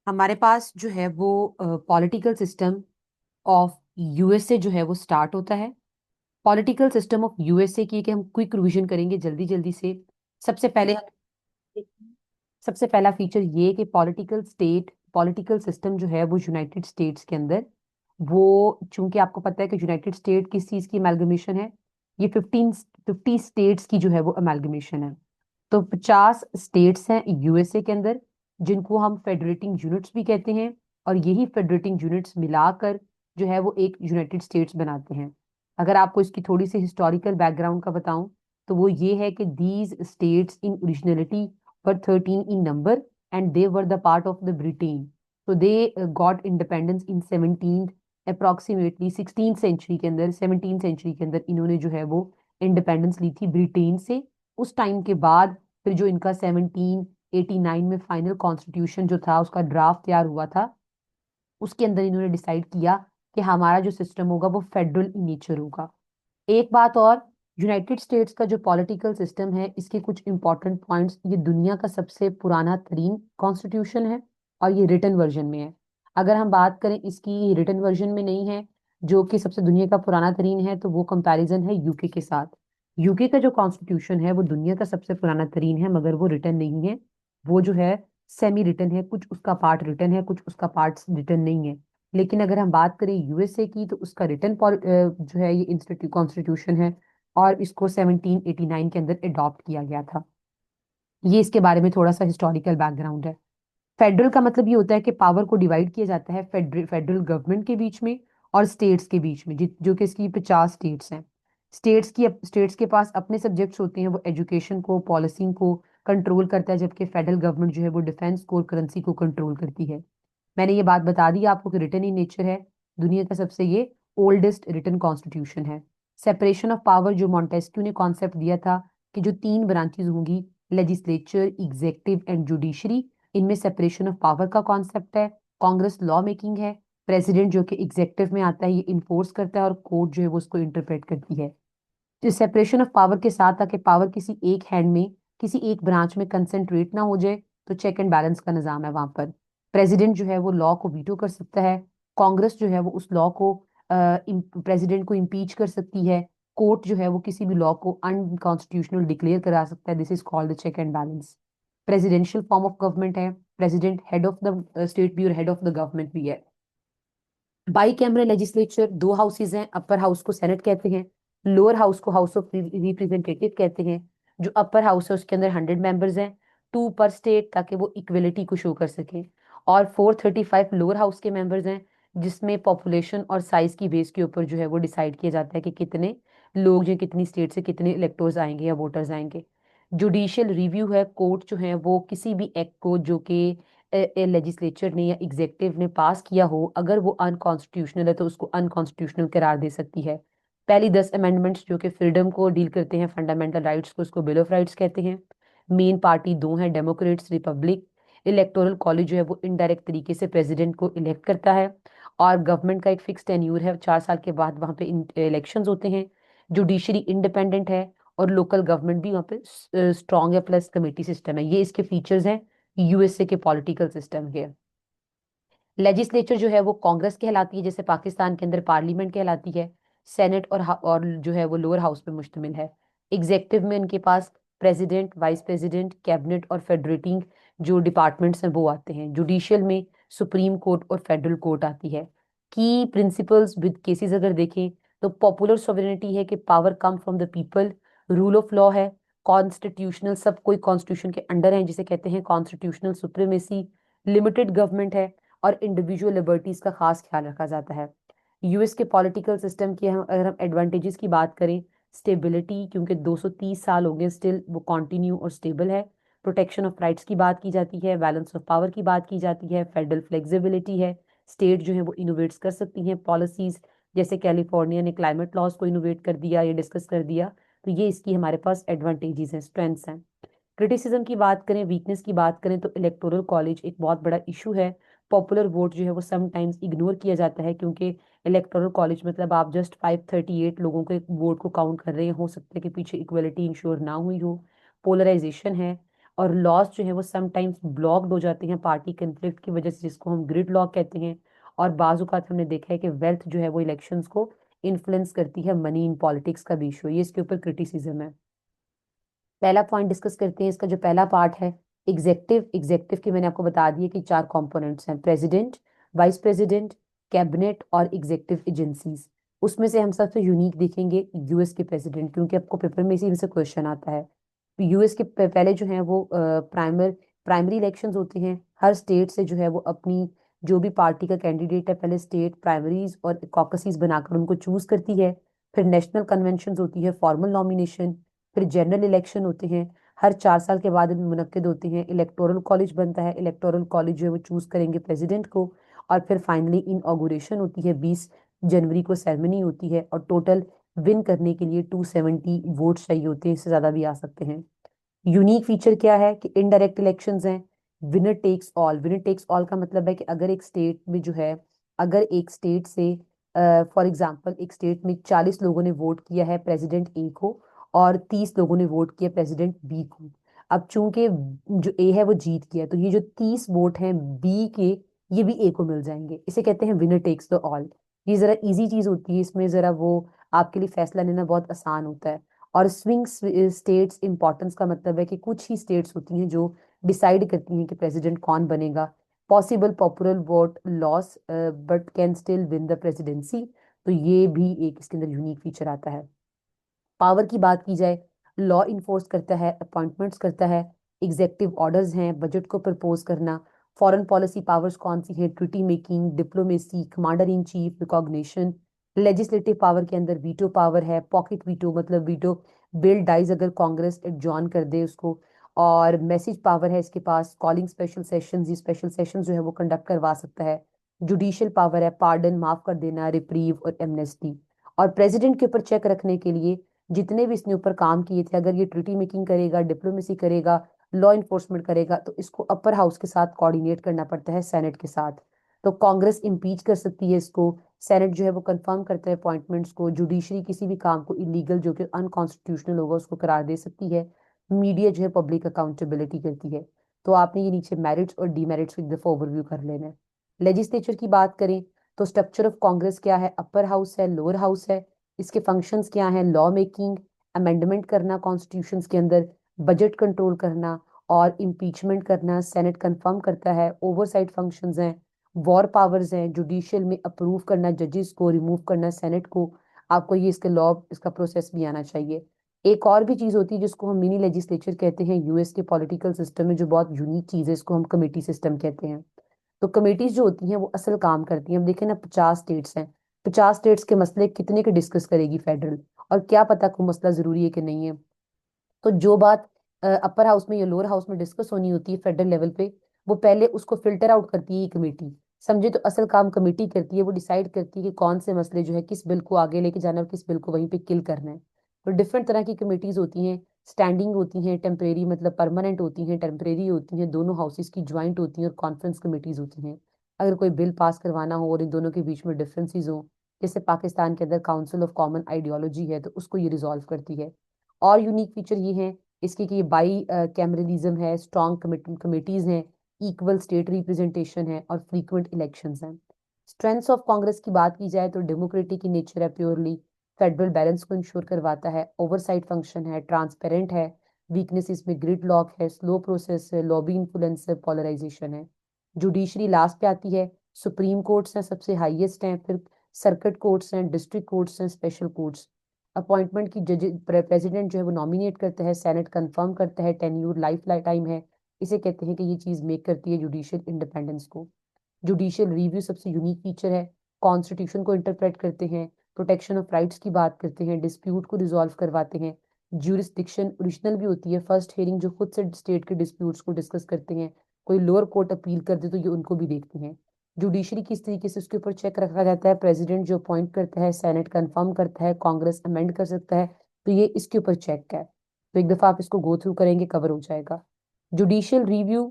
हमारे पास जो है वो पॉलिटिकल सिस्टम ऑफ यूएसए जो है वो स्टार्ट होता है। पॉलिटिकल सिस्टम ऑफ यूएसए की कि हम क्विक रिवीजन करेंगे जल्दी जल्दी से। सबसे पहले सबसे पहला फीचर ये कि पॉलिटिकल सिस्टम जो है वो यूनाइटेड स्टेट्स के अंदर, वो चूंकि आपको पता है कि यूनाइटेड स्टेट किस चीज की अमेलगमेशन है। ये 50 स्टेट्स की जो है वो अमेलगमेशन है। तो 50 स्टेट्स हैं यूएसए के अंदर, जिनको हम फेडरेटिंग यूनिट्स भी कहते हैं। और यही फेडरेटिंग यूनिट्स मिलाकर जो है वो एक यूनाइटेड स्टेट्स बनाते हैं। अगर आपको इसकी थोड़ी सी हिस्टोरिकल बैकग्राउंड का बताऊं, तो वो ये है कि these states in originality were 13 in number, and they were the part of the Britain. So they got independence in 17th, approximately 16th century के अंदर, 17th सेंचुरी के अंदर इन्होंने जो है वो इंडिपेंडेंस ली थी ब्रिटेन से। उस टाइम के बाद फिर जो इनका 1789 में फाइनल कॉन्स्टिट्यूशन जो था उसका ड्राफ्ट तैयार हुआ था, उसके अंदर इन्होंने डिसाइड किया कि हमारा जो सिस्टम होगा वो फेडरल इन नेचर होगा। एक बात और, यूनाइटेड स्टेट्स का जो पॉलिटिकल सिस्टम है इसके कुछ इंपॉर्टेंट पॉइंट्स, ये दुनिया का सबसे पुराना तरीन कॉन्स्टिट्यूशन है और ये रिटन वर्जन में है। अगर हम बात करें इसकी रिटन वर्जन में नहीं है, जो कि सबसे दुनिया का पुराना तरीन है, तो वो कंपैरिजन है यूके के साथ। यूके का जो कॉन्स्टिट्यूशन है वो दुनिया का सबसे पुराना तरीन है, मगर वो रिटन नहीं है। वो जो है सेमी रिटन है, कुछ उसका पार्ट रिटन है, कुछ उसका पार्ट रिटन नहीं है। लेकिन अगर हम बात करें यूएसए की, तो उसका रिटन जो है ये इंस्टीट्यूट कॉन्स्टिट्यूशन है, और इसको 1789 के अंदर अडॉप्ट किया गया था। ये इसके बारे में थोड़ा सा हिस्टोरिकल बैकग्राउंड है। फेडरल का मतलब ये होता है कि पावर को डिवाइड किया जाता है फेडरल गवर्नमेंट के बीच में और स्टेट्स के बीच में, जो कि इसकी 50 स्टेट्स हैं। स्टेट्स के पास अपने सब्जेक्ट्स होते हैं, वो एजुकेशन को, पॉलिसिंग को कंट्रोल करता है, जबकि फेडरल गवर्नमेंट जो है वो डिफेंस को और करेंसी को कंट्रोल करती है। मैंने ये बात बता दी आपको कि रिटन इन नेचर है, दुनिया का सबसे ये ओल्डेस्ट रिटन कॉन्स्टिट्यूशन है। सेपरेशन ऑफ पावर जो मॉन्टेस्क्यू ने कॉन्सेप्ट दिया था कि जो तीन ब्रांचेस होंगी, लेजिस्लेचर, एग्जेक्टिव एंड जुडिशरी, इनमें सेपरेशन ऑफ पावर का कॉन्सेप्ट है। कांग्रेस लॉ मेकिंग है, प्रेसिडेंट जो कि एग्जेक्टिव में आता है ये इन्फोर्स करता है, और कोर्ट जो है वो उसको इंटरप्रेट करती है। तो सेपरेशन ऑफ पावर के साथ आके पावर किसी एक हैंड में, किसी एक ब्रांच में कंसेंट्रेट ना हो जाए, तो चेक एंड बैलेंस का निजाम है वहां पर। प्रेसिडेंट जो है वो लॉ को वीटो कर सकता है। कांग्रेस जो है वो उस लॉ को, प्रेसिडेंट को इम्पीच कर सकती है। कोर्ट जो है वो किसी भी लॉ को अनकॉन्स्टिट्यूशनल डिक्लेयर करा सकता है। This is called the check and balance. Presidential form of government है, president head of the state भी और हेड ऑफ द गवर्नमेंट भी है। बाई कैमरल लेजिस्लेचर, दो हाउसेज हैं, अपर हाउस को सेनेट कहते हैं, लोअर हाउस को हाउस ऑफ रिप्रेजेंटेटिव कहते हैं। जो अपर हाउस है उसके अंदर 100 मेंबर्स हैं, 2 पर स्टेट, ताकि वो इक्वलिटी को शो कर सके। और 435 लोअर हाउस के मेंबर्स हैं, जिसमें पॉपुलेशन और साइज की बेस के ऊपर जो है वो डिसाइड किया जाता है कि कितने लोग जो कितनी स्टेट से कितने इलेक्टोर्स आएंगे या वोटर्स आएंगे। जुडिशियल रिव्यू है, कोर्ट जो है वो किसी भी एक्ट को जो कि लेजिस्लेचर ने या एग्जेक्टिव ने पास किया हो, अगर वो अनकॉन्स्टिट्यूशनल है तो उसको अनकॉन्स्टिट्यूशनल करार दे सकती है। पहली 10 अमेंडमेंट्स जो कि फ्रीडम को डील करते हैं, फंडामेंटल राइट्स को, उसको बिल ऑफ राइट्स कहते हैं। मेन पार्टी दो हैं, डेमोक्रेट्स, रिपब्लिक। इलेक्टोरल कॉलेज जो है वो इनडायरेक्ट तरीके से प्रेसिडेंट को इलेक्ट करता है, और गवर्नमेंट का एक फिक्स टेन्यूर है, 4 साल के बाद वहां पे इलेक्शंस होते हैं। जुडिशरी इंडिपेंडेंट है, और लोकल गवर्नमेंट भी वहाँ पे स्ट्रॉन्ग है, प्लस कमेटी सिस्टम है। ये इसके फीचर्स हैं यूएसए के पॉलिटिकल सिस्टम के। लेजिस्लेचर जो है वो कांग्रेस कहलाती है, जैसे पाकिस्तान के अंदर पार्लियामेंट कहलाती है। सेनेट और जो है वो लोअर हाउस पे मुश्तमिल है। एग्जेक्टिव में उनके पास प्रेसिडेंट, वाइस प्रेसिडेंट, कैबिनेट और फेडरेटिंग जो डिपार्टमेंट्स हैं वो आते हैं। जुडिशियल में सुप्रीम कोर्ट और फेडरल कोर्ट आती है। की प्रिंसिपल्स विद केसेस अगर देखें, तो पॉपुलर सॉवरेनिटी है कि power come from the people. Rule of law है, कॉन्स्टिट्यूशनल, सब कोई कॉन्स्टिट्यूशन के अंडर है, जिसे कहते हैं कॉन्स्टिट्यूशनल सुप्रीमेसी। लिमिटेड गवर्नमेंट है, और इंडिविजुअल लिबर्टीज का खास ख्याल रखा जाता है। यूएस के पॉलिटिकल सिस्टम की हम अगर हम एडवांटेजेस की बात करें, स्टेबिलिटी, क्योंकि 230 साल हो गए स्टिल वो कॉन्टिन्यू और स्टेबल है। प्रोटेक्शन ऑफ राइट्स की बात की जाती है, बैलेंस ऑफ पावर की बात की जाती है, फेडरल फ्लेक्सिबिलिटी है। स्टेट जो है वो इनोवेट्स कर सकती हैं पॉलिसीज, जैसे कैलिफोर्निया ने क्लाइमेट लॉज को इनोवेट कर दिया या डिस्कस कर दिया। तो ये इसकी हमारे पास एडवांटेजेस हैं, स्ट्रेंथ्स हैं। क्रिटिसिज्म की बात करें, वीकनेस की बात करें, तो इलेक्टोरल कॉलेज एक बहुत बड़ा इशू है। पॉपुलर वोट जो है वो समटाइम्स इग्नोर किया जाता है, क्योंकि इलेक्टोरल कॉलेज मतलब आप जस्ट 538 लोगों के वोट को काउंट कर रहे हैं, हो सकता है कि पीछे इक्वलिटी इंश्योर ना हुई हो। पोलराइजेशन है, और लॉस जो है वो समटाइम्स ब्लॉक्ड हो जाते हैं पार्टी कन्फ्लिक्ट की वजह से, जिसको हम ग्रिड लॉक कहते हैं। और बाजुकात हमने देखा है कि वेल्थ जो है वो इलेक्शंस को इन्फ्लुएंस करती है, मनी इन पॉलिटिक्स का भी इशू है, ये इसके ऊपर क्रिटिसिज्म है। पहला पॉइंट डिस्कस करते हैं, इसका जो पहला पार्ट है एग्जेक्टिव। एग्जेक्टिव के मैंने आपको बता दिया कि चार कंपोनेंट्स हैं, प्रेसिडेंट, वाइस प्रेसिडेंट, कैबिनेट और एग्जेक्टिव एजेंसीज। उसमें से हम सबसे यूनिक देखेंगे यूएस के प्रेसिडेंट, क्योंकि आपको पेपर में इसी में से क्वेश्चन आता है। यूएस के पहले जो है वो प्राइमरी इलेक्शंस होते हैं। हर स्टेट से जो है वो अपनी जो भी पार्टी का कैंडिडेट है, पहले स्टेट प्राइमरीज और कॉकसीज बनाकर उनको चूज करती है। फिर नेशनल कन्वेंशन होती है, फॉर्मल नॉमिनेशन। फिर जनरल इलेक्शन होते हैं, हर 4 साल के बाद इनमें मुनक्किद होते हैं। इलेक्टोरल कॉलेज बनता है, इलेक्टोरल कॉलेज जो है वो चूज करेंगे प्रेसिडेंट को। और फिर फाइनली इनऑगुरेशन होती है, 20 जनवरी को सेरेमनी होती है। और टोटल विन करने के लिए 270 वोट चाहिए होते हैं, इससे ज्यादा भी आ सकते हैं। यूनिक फीचर क्या है कि इनडायरेक्ट इलेक्शंस हैं, winner takes all. Winner takes all का मतलब है कि अगर एक स्टेट में जो है, अगर एक स्टेट से फॉर एग्जांपल एक स्टेट में 40 लोगों ने वोट किया है प्रेसिडेंट ए को, और 30 लोगों ने वोट किया प्रेसिडेंट बी को। अब चूंकि जो ए है वो जीत गया, तो ये जो 30 वोट हैं बी के, ये भी ए को मिल जाएंगे। इसे कहते हैं विनर टेक्स द ऑल। ये जरा इजी चीज होती है, इसमें जरा वो आपके लिए फैसला लेना बहुत आसान होता है। और स्विंग स्टेट्स इंपॉर्टेंस का मतलब है कि कुछ ही स्टेट्स होती हैं जो डिसाइड करती हैं कि प्रेसिडेंट कौन बनेगा। Possible popular vote loss but can still win the presidency. तो ये भी एक इसके अंदर यूनिक फीचर आता है। पावर की बात की जाए, लॉ इन्फोर्स करता है, अपॉइंटमेंट्स करता है, एग्जेक्टिव ऑर्डर्स हैं, बजट को प्रपोज करना। फॉरेन पॉलिसी पावर्स कौन सी है, treaty making, diplomacy, commander in chief, recognition. Legislative power के अंदर वीटो पावर है, पॉकेट वीटो मतलब वीटो बिल डाइज अगर कांग्रेस एडजॉर्न कर दे उसको। और मैसेज पावर है इसके पास, कॉलिंग स्पेशल सेशंस, ये स्पेशल सेशंस जो है वो कंडक्ट करवा सकता है। जुडिशियल पावर है, पार्डन माफ कर देना, रिप्रीव और एमनेस्टी। और प्रेसिडेंट के ऊपर चेक रखने के लिए जितने भी इसने ऊपर काम किए थे, अगर ये ट्रीटी मेकिंग करेगा, डिप्लोमेसी करेगा, लॉ इन्फोर्समेंट करेगा, तो इसको अपर हाउस के साथ कोऑर्डिनेट करना पड़ता है, सेनेट के साथ। तो कांग्रेस इम्पीच कर सकती है इसको, सेनेट जो है वो कंफर्म करता है अपॉइंटमेंट्स को, जुडिशरी किसी भी काम को इलीगल जो कि अनकॉन्स्टिट्यूशनल होगा उसको करार दे सकती है। मीडिया जो है पब्लिक अकाउंटेबिलिटी करती है। तो आपने ये नीचे मेरिट्स और डीमेरिट्स एक दफा ओवरव्यू कर लेना है। लेजिस्लेचर की बात करें तो स्ट्रक्चर ऑफ कांग्रेस क्या है, अपर हाउस है, लोअर हाउस है। इसके फंक्शंस क्या हैं, लॉ मेकिंग, अमेंडमेंट करना कॉन्स्टिट्यूशंस के अंदर, बजट कंट्रोल करना और इम्पीचमेंट करना। सेनेट कंफर्म करता है, ओवरसाइट फंक्शंस हैं, वॉर पावर्स हैं, जुडिशियल में अप्रूव करना जजेस को, रिमूव करना सेनेट को। आपको ये इसके लॉ इसका प्रोसेस भी आना चाहिए। एक और भी चीज होती है जिसको हम मिनी लेजिस्लेचर कहते हैं यूएस के पॉलिटिकल सिस्टम में, जो बहुत यूनिक चीज है, इसको हम कमेटी सिस्टम कहते हैं। तो कमेटीज जो होती हैं वो असल काम करती हैं। अब देखें ना, 50 स्टेट्स हैं, 50 स्टेट्स के मसले कितने के डिस्कस करेगी फेडरल, और क्या पता कोई मसला जरूरी है कि नहीं है। तो जो बात अपर हाउस में या लोअर हाउस में डिस्कस होनी होती है फेडरल लेवल पे, वो पहले उसको फिल्टर आउट करती है ये कमेटी। समझे, तो असल काम कमेटी करती है, वो डिसाइड करती है कि कौन से मसले जो है किस बिल को आगे लेके जाना है और किस बिल को वहीं पे किल करना है। तो डिफरेंट तरह की कमेटीज होती हैं, स्टैंडिंग होती हैं, टेम्परेरी मतलब परमानेंट होती हैं, टेम्परेरी होती हैं, दोनों हाउसेस की ज्वाइंट होती हैं, और कॉन्फ्रेंस कमेटीज होती हैं। अगर कोई बिल पास करवाना हो और इन दोनों के बीच में डिफरेंसेस हो, जैसे पाकिस्तान के अंदर काउंसिल ऑफ कॉमन आइडियोलॉजी है, तो उसको ये रिजॉल्व करती है। और यूनिक फीचर ये है इसकी कि ये बाई कैमरलिज्म है, स्ट्रॉन्ग कमिटीज हैं, इक्वल स्टेट रिप्रेजेंटेशन है और फ्रीक्वेंट इलेक्शंस हैं। स्ट्रेंथ्स ऑफ कांग्रेस की बात की जाए तो डेमोक्रेटिक की नेचर है प्योरली, फेडरल बैलेंस को इंश्योर करवाता है, ओवरसाइट फंक्शन है, ट्रांसपेरेंट है। वीकनेस इसमें ग्रिड लॉक है, स्लो प्रोसेस है, लॉबी इन्फ्लुएंस है, पोलराइजेशन है। जुडिशरी लास्ट पे आती है, सुप्रीम कोर्ट्स हैं सबसे हाईएस्ट हैं, फिर सर्किट कोर्ट्स हैं, डिस्ट्रिक्ट कोर्ट्स हैं, स्पेशल कोर्ट्स। अपॉइंटमेंट की जज प्रेसिडेंट जो है वो नॉमिनेट करता है, सेनेट कंफर्म करता है, टेन्यूर लाइफ टाइम है। इसे कहते हैं कि ये चीज मेक करती है जुडिशियल इंडिपेंडेंस को। जुडिशियल रिव्यू सबसे यूनिक फीचर है, कॉन्स्टिट्यूशन को इंटरप्रेट करते हैं, प्रोटेक्शन ऑफ राइट्स की बात करते हैं, डिस्प्यूट को रिजॉल्व करवाते हैं। ज्यूरिसडिक्शन ओरिजिनल भी होती है, फर्स्ट हियरिंग जो खुद से स्टेट के डिस्प्यूट्स को डिस्कस करते हैं। कोई लोअर कोर्ट अपील कर दे तो ये उनको भी देखते हैं। जुडिशरी किस तरीके से उसके ऊपर चेक रखा जाता है, प्रेसिडेंट जो अपॉइंट करता है, सेनेट कंफर्म करता है, कांग्रेस अमेंड कर सकता है। तो ये इसके ऊपर चेक है। तो एक दफा आप इसको गो थ्रू करेंगे, कवर हो जाएगा। जुडिशियल रिव्यू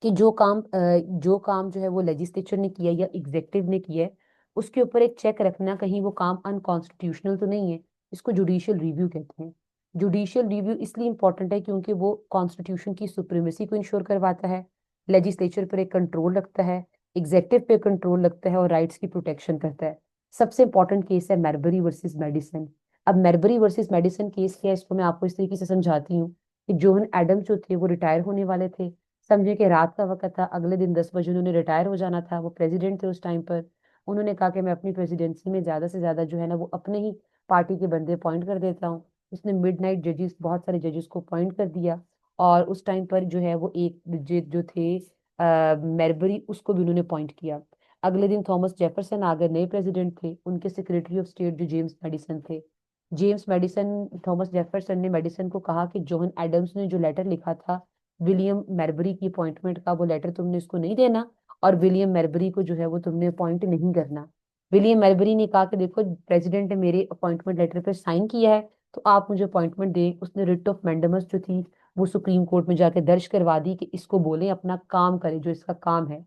कि जो काम जो है वो लेजिस्लेचर ने किया या एग्जेक्टिव ने किया है, उसके ऊपर एक चेक रखना कहीं वो काम अनकॉन्स्टिट्यूशनल तो नहीं है, इसको जुडिशियल रिव्यू कहते हैं। जुडिशियल रिव्यू इसलिए इंपॉर्टेंट है क्योंकि वो कॉन्स्टिट्यूशन की सुप्रीमेसी को इंश्योर करवाता है, लेजिस्लेचर पर एक कंट्रोल रखता है, एग्जेक्टिव पे कंट्रोल रखता है और राइट्स की प्रोटेक्शन करता है। सबसे इंपॉर्टेंट केस है मैरबरी वर्सेस मेडिसन। अब मैरबरी वर्सेस मेडिसन केस क्या है, इसको मैं आपको इस तरीके से समझाती हूँ कि जोहन एडम्स जो थे वो रिटायर होने वाले थे। समझे कि रात का वक्त था, अगले दिन 10 बजे उन्होंने रिटायर हो जाना था, वो प्रेसिडेंट थे उस टाइम पर। उन्होंने कहा कि मैं अपनी प्रेसिडेंसी में ज्यादा से ज्यादा जो है ना वो अपने ही पार्टी के बंदे अपॉइंट कर देता हूँ। उसने मिडनाइट जजेस, बहुत सारे जजेस को अपॉइंट कर दिया। और उस टाइम पर जो है वो एक जज जो थे मेरबरी, उसको भी उन्होंने अपॉइंट किया। अगले दिन थॉमस जेफरसन आ गए, नए प्रेसिडेंट थे, उनके सेक्रेटरी ऑफ स्टेट जो जेम्स मेडिसन थे। जेम्स मेडिसन, थॉमस जेफरसन ने मेडिसन को कहा कि जोहन एडम्स ने जो लेटर लिखा था विलियम मेरबरी की अपॉइंटमेंट का, वो लेटर तुमने इसको नहीं देना, और विलियम मेरबरी को जो है वो तुमने अपॉइंट नहीं करना। विलियम मेरबरी ने कहा कि देखो, प्रेसिडेंट ने मेरे अपॉइंटमेंट लेटर पर साइन किया है, तो आप मुझे अपॉइंटमेंट दें। उसने रिट ऑफ मैंडेमस जो थी वो सुप्रीम कोर्ट में जाके दर्ज करवा दी कि इसको बोलें अपना काम करे जो इसका काम है।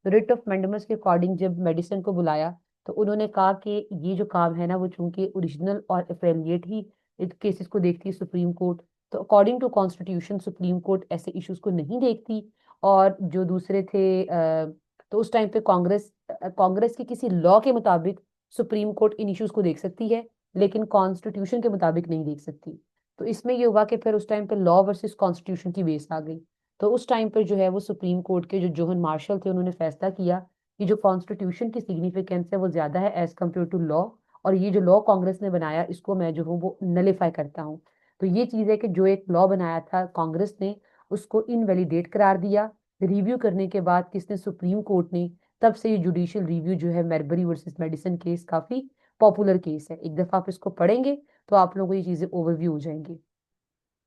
तो रिट ऑफ मैंडेमस के अकॉर्डिंग जब मेडिसन को बुलाया तो उन्होंने कहा कि ये जो काम है ना वो चूंकि ओरिजिनल और एफिलिएट ही केसेस को देखती है सुप्रीम कोर्ट, तो according to constitution supreme court ऐसे इश्यूज को नहीं देखती। और जो दूसरे थे तो उस टाइम पे कांग्रेस के किसी लॉ के मुताबिक सुप्रीम कोर्ट इन इश्यूज को देख सकती है, लेकिन कॉन्स्टिट्यूशन के मुताबिक नहीं देख सकती। तो इसमें ये हुआ कि फिर उस टाइम पे लॉ वर्सेस कॉन्स्टिट्यूशन की बेस आ गई। तो उस टाइम पर जो है वो सुप्रीम कोर्ट के जो जोहन मार्शल थे उन्होंने फैसला किया कि जो कॉन्स्टिट्यूशन की सिग्निफिकेंस है वो ज्यादा है एज कम्पेयर टू लॉ, और ये जो लॉ कांग्रेस ने बनाया इसको मैं जो हूँ वो नलीफाई करता हूँ। तो ये चीज है कि जो एक लॉ बनाया था कांग्रेस ने, उसको इनवैलिडेट करार दिया। रिव्यू करने के बाद किसने, सुप्रीम कोर्ट ने। तब से ये जुडिशियल रिव्यू जो है मेरबरी वर्सेस मेडिसन केस काफी पॉपुलर केस है। एक दफा आप इसको पढ़ेंगे तो आप लोगों को ये चीजें ओवरव्यू हो जाएंगी।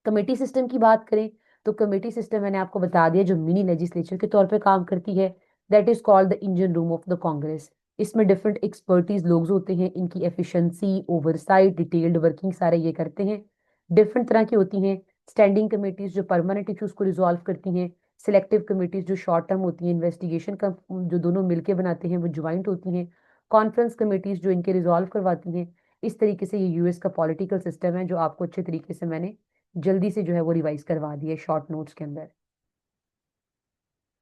कमेटी सिस्टम की बात करें तो कमेटी सिस्टम मैंने आपको बता दिया जो मिनी लेजिस्लेचर के तौर पे काम करती है। That is called the engine room of the Congress. इसमें डिफरेंट एक्सपर्टीज लोग होते हैं, इनकी एफिशिएंसी, ओवरसाइट, डिटेल्ड वर्किंग सारे ये करते हैं। डिफरेंट तरह की होती हैं। स्टैंडिंग कमेटीज जो परमानेंट इश्यूज को रिजॉल्व करती हैं, सिलेक्टिव कमेटीज जो शॉर्ट टर्म होती हैं, इन्वेस्टिगेशन का जो दोनों मिलके बनाते हैं वो ज्वाइंट होती हैं, कॉन्फ्रेंस कमेटीज जो इनके रिजॉल्व करवाती हैं। इस तरीके से ये यूएस का पॉलिटिकल सिस्टम है जो आपको अच्छे तरीके से मैंने जल्दी से जो है वो रिवाइज करवा दिया शॉर्ट नोट्स के अंदर।